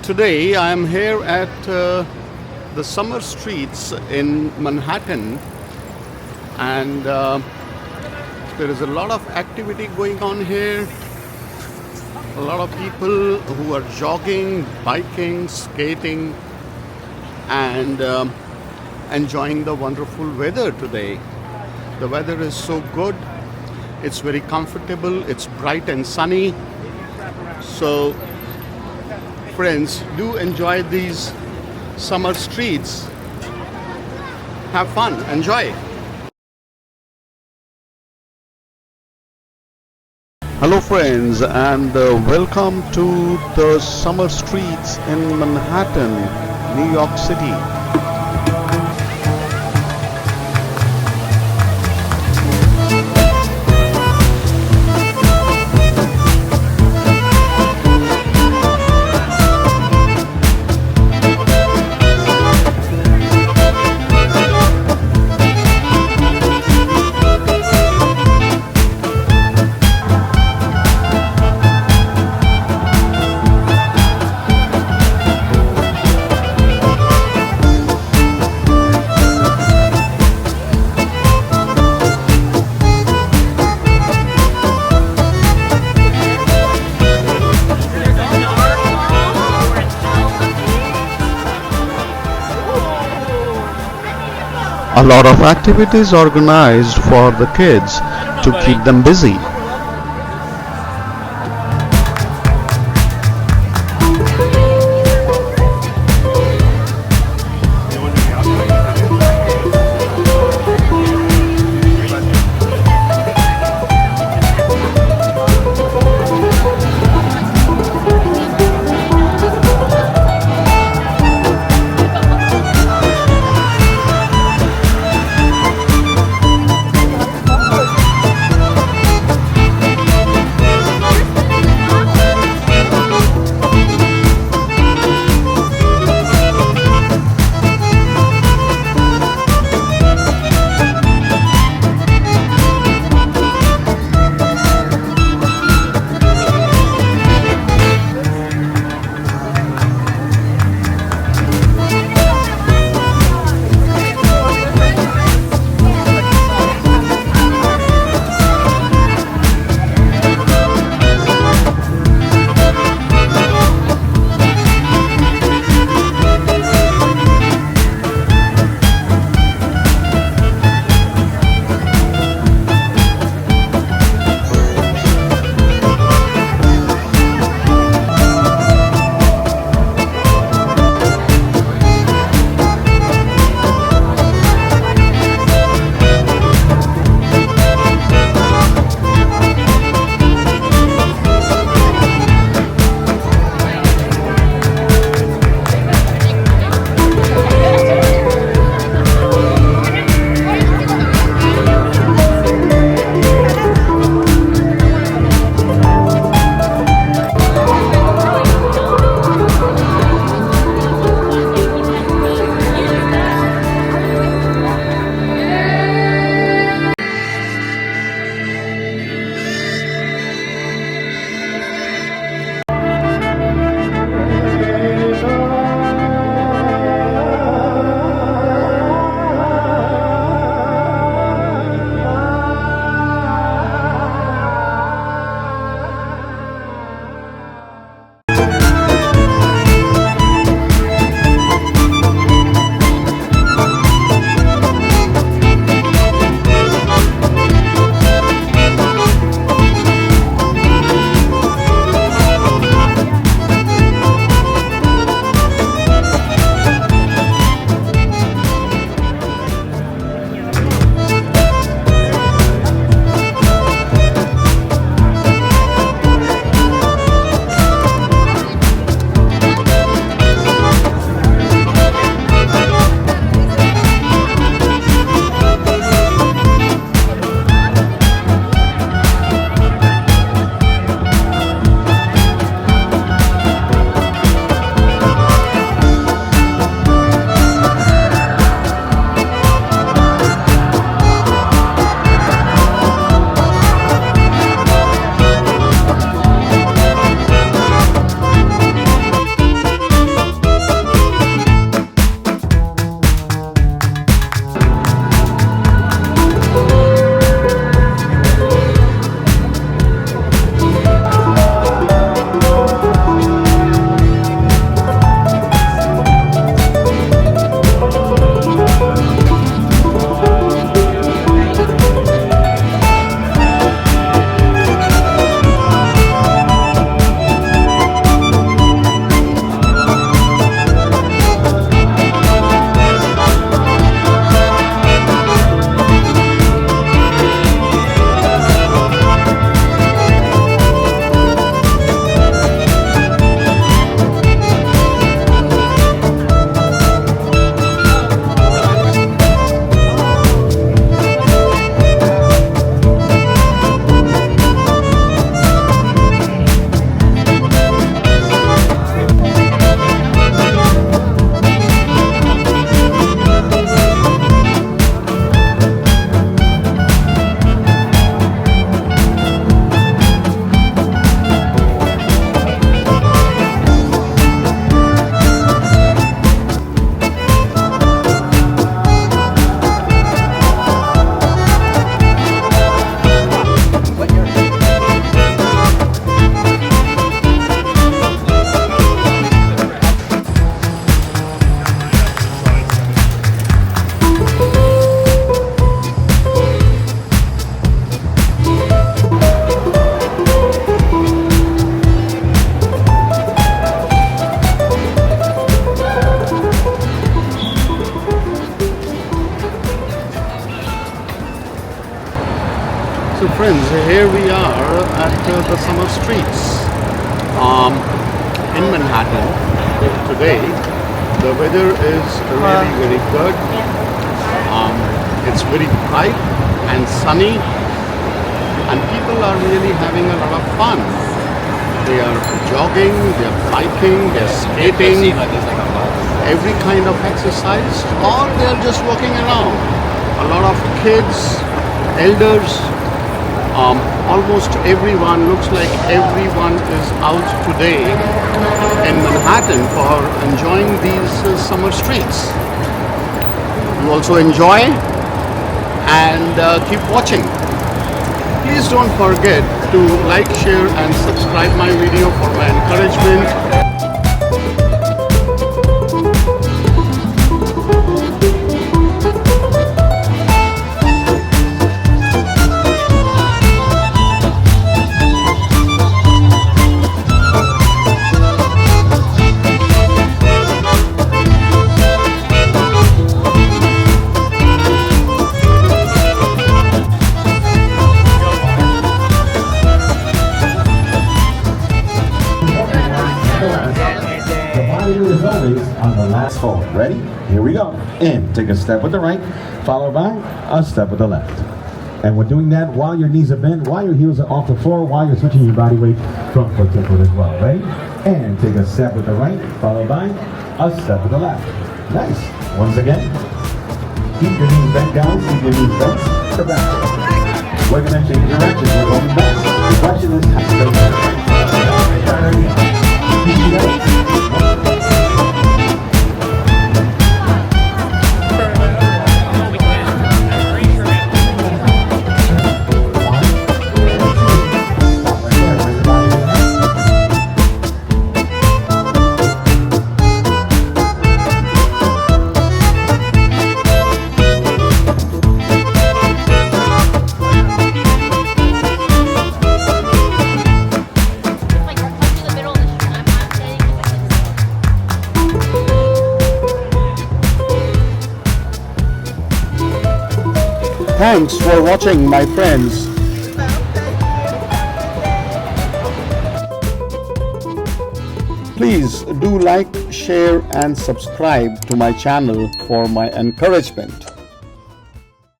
Today I am here at the summer streets in Manhattan, and there is a lot of activity going on here. A lot of people who are jogging, biking, skating, and enjoying the wonderful weather today. The weather is so good, it's very comfortable, it's bright and sunny. So friends, do enjoy these summer streets. Have fun, enjoy. Hello friends, and welcome to the summer streets in Manhattan, New York City. A lot of activities organized for the kids to keep them busy. So friends, here we are at the summer streets in Manhattan today. The weather is really very good. It's very bright and sunny, and people are really having a lot of fun. They are jogging, they are biking, they are skating, every kind of exercise, or they are just walking around. A lot of kids, elders, almost everyone, looks like everyone is out today in Manhattan for enjoying these summer streets. You also enjoy and keep watching. Please don't forget to like, share and subscribe my video for my encouragement. Is always on the last forward. Ready? Here we go. In. Take a step with the right, followed by a step with the left. And we're doing that while your knees are bent, while your heels are off the floor, while you're switching your body weight from foot to foot as well. Ready? And take a step with the right, followed by a step with the left. Nice. Once again, keep your knees bent down, keep your knees bent to back. We're going to change directions. We're going back. The question is, how to Thanks for watching, my friends. Please do like, share and subscribe to my channel for my encouragement.